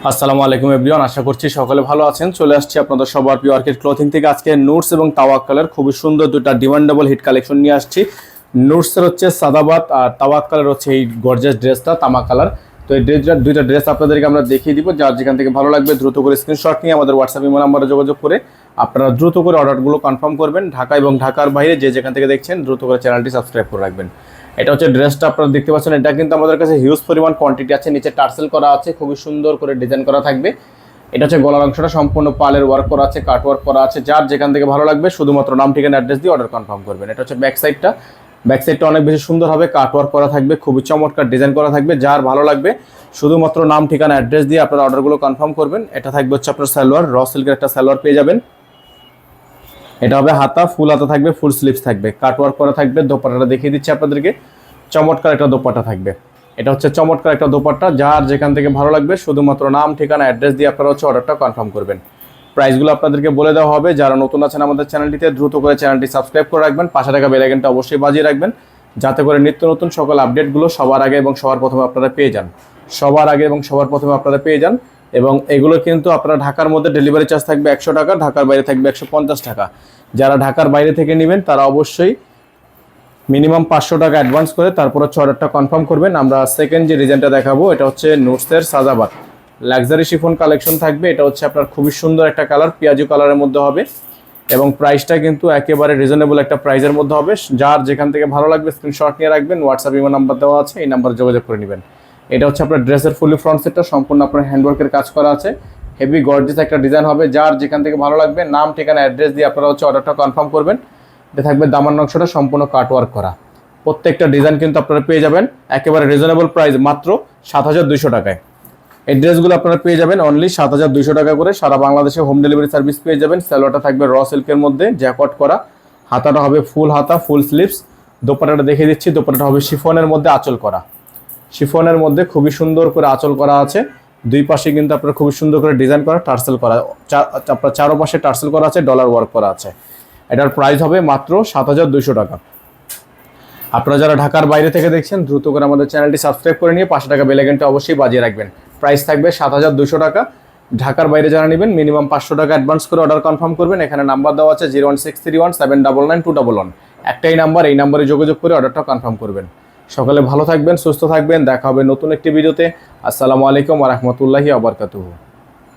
আসসালামু আলাইকুম এভরিওয়ান, আশা করছি সকলে ভালো আছেন। চলে আসছি আপনাদের সবার প্রিয় অর্কিড ক্লথিং থেকে। আজকে নুটস এবং তাওয়াক্কালের খুবই সুন্দর দুটো ডিমান্ডেবল হিট কালেকশন নিয়ে আসছি। নুটসের হচ্ছে সাদাবাত আর তাওয়াক্কালের হচ্ছে এই গর্জিয়াস ড্রেসটা তামা কালার। তো এই দুইটা ড্রেস আপনাদেরকে আমরা দেখিয়ে দিব। যার যেখান থেকে ভালো লাগবে দ্রুত করে স্ক্রিনশট নিয়ে আমাদের হোয়াটসঅ্যাপ ইমো নাম্বারে যোগাযোগ করে আপনারা দ্রুত করে অর্ডারগুলো কনফার্ম করবেন। ঢাকা এবং ঢাকার বাইরে যে যেখান থেকে দেখছেন দ্রুত করে চ্যানেলটি সাবস্ক্রাইব করে রাখবেন। এটা হচ্ছে ড্রেসটা আপনারা দেখতে পাচ্ছেন। এটা কিন্তু আমাদের কাছে হিউজ পরিমাণ কোয়ান্টিটি আছে। নিচে টার্সেল করা আছে, খুবই সুন্দর করে ডিজাইন করা থাকবে। এটা হচ্ছে গলার অংশটা সম্পূর্ণ পালের ওয়ার্ক করা আছে, কাট ওয়ার্ক করা আছে। যার যেখান থেকে ভালো লাগবে শুধুমাত্র নাম ঠিকানা অ্যাড্রেস দিয়ে অর্ডার কনফার্ম করবেন। এটা হচ্ছে ব্যাক সাইডটা। ব্যাক সাইডটা অনেক বেশি সুন্দর হবে, কাট ওয়ার্ক করা থাকবে, খুবই চমৎকার ডিজাইন করা থাকবে। যার ভালো লাগবে শুধুমাত্র নাম ঠিকানা অ্যাড্রেস দিয়ে আপনারা অর্ডারগুলো কনফার্ম করবেন। এটা থাকবে হচ্ছে আপনার সালোয়ার, র সিল্কের একটা সালোয়ার পেয়ে যাবেন। এটা হবে হাতা, ফুল হাতা থাকবে, ফুল স্লিভস থাকবে, কাট ওয়ার্ক করা থাকবে। দোপাট্টাটা দেখিয়ে দিচ্ছি আপনাদেরকে, চমৎকার একটা দোপাট্টা থাকবে। এটা হচ্ছে চমৎকার একটা দোপাট্টা। যার যেখান থেকে ভালো লাগবে শুধুমাত্র নাম ঠিকানা অ্যাড্রেস দিয়ে আপনারা হচ্ছে অর্ডারটা কনফার্ম করবেন। প্রাইসগুলো আপনাদেরকে বলে দেওয়া হবে। যারা নতুন আছেন আমাদের চ্যানেলটিতে দ্রুত করে চ্যানেলটি সাবস্ক্রাইব করে রাখবেন, পাশে থাকা বেল আইকনটা অবশ্যই বাজিয়ে রাখবেন, যাতে করে নিত্য নতুন সকল আপডেটগুলো সবার আগে এবং সবার প্রথমে আপনারা পেয়ে যান। এবং এগুলো কিন্তু আপনারা ঢাকার মধ্যে ডেলিভারি চার্জ থাকবে 100 টাকা, ঢাকার বাইরে থাকবে 150 টাকা। যারা ঢাকার বাইরে থেকে নেবেন তারা অবশ্যই মিনিমাম 500 টাকা অ্যাডভান্স করে তারপর হচ্ছে অর্ডারটা কনফার্ম করবেন। আমরা সেকেন্ড যে ডিজাইনটা দেখাবো এটা হচ্ছে নুটসের সাদাবাত লাক্সারি শিফন কালেকশন থাকবে। এটা হচ্ছে আপনার খুবই সুন্দর একটা কালার, পেঁয়াজু কালারের মধ্যে হবে এবং প্রাইসটা কিন্তু একেবারে রিজনেবল একটা প্রাইসের মধ্যে হবে। যার যেখান থেকে ভালো লাগবে স্ক্রিনশট নিয়ে রাখবেন, হোয়াটসঅ্যাপ ইমো নাম্বার দেওয়া আছে, এই নাম্বারে যোগাযোগ করে নেবেন। এটা হচ্ছে আপনার ড্রেসের ফুলি ফ্রন্ট সেটটা, সম্পূর্ণ আপনার হ্যান্ডওয়ার্কের কাজ করা আছে, হেভি গর্জিয়াস একটা ডিজাইন হবে। যার যেখান থেকে ভালো লাগবে নাম ঠিকানা অ্যাড্রেস দিয়ে আপনারা হচ্ছে অর্ডারটা কনফার্ম করবেন। এটা থাকবে দামান নকশাটা সম্পূর্ণ কাটওয়ার্ক করা। প্রত্যেকটা ডিজাইন কিন্তু আপনারা পেয়ে যাবেন একেবারে রিজনেবল প্রাইস, মাত্র 7200 টাকায়। এই ড্রেসগুলো আপনারা পেয়ে যাবেন অনলি 7200 টাকা করে। সারা বাংলাদেশে হোম ডেলিভারি সার্ভিস পেয়ে যাবেন। সালোয়ারটা থাকবে র সিল্কের মধ্যে, জ্যাকট করা, হাতাটা হবে ফুল হাতা, ফুল স্লিভস। দোপাট্টাটা দেখিয়ে দিচ্ছি, দোপাট্টাটা হবে শিফনের মধ্যে আঁচল করা, শিফনের মধ্যে খুবই সুন্দর করে আঁচল করা আছে। দুই পাশে কিন্তু আপনার খুবই সুন্দর করে ডিজাইন করা, টার্সেল করা, আপনার চারোপাশে টার্সেল করা আছে, ডলার ওয়ার্ক করা আছে। এটার প্রাইস হবে মাত্র 7200 টাকা। আপনারা যারা ঢাকার বাইরে থেকে দেখছেন দ্রুত করে আমাদের চ্যানেলটি সাবস্ক্রাইব করে নিয়ে পাশে টাকা বেল আইকনটা অবশ্যই বাজিয়ে রাখবেন। প্রাইস থাকবে 7200 টাকা। ঢাকার বাইরে যারা নেবেন মিনিমাম 500 টাকা অ্যাডভান্স করে অর্ডার কনফার্ম করবেন। এখানে নাম্বার দেওয়া আছে 01631799211। একটাই নাম্বার, এই নাম্বারে যোগাযোগ করে অর্ডারটা কনফার্ম করবেন। সকালে ভালো থাকবেন, সুস্থ থাকবেন। দেখা হবে নতুন একটি ভিডিওতে। আসসালামু আলাইকুম ওয়া রাহমাতুল্লাহি ওয়া বারাকাতুহু।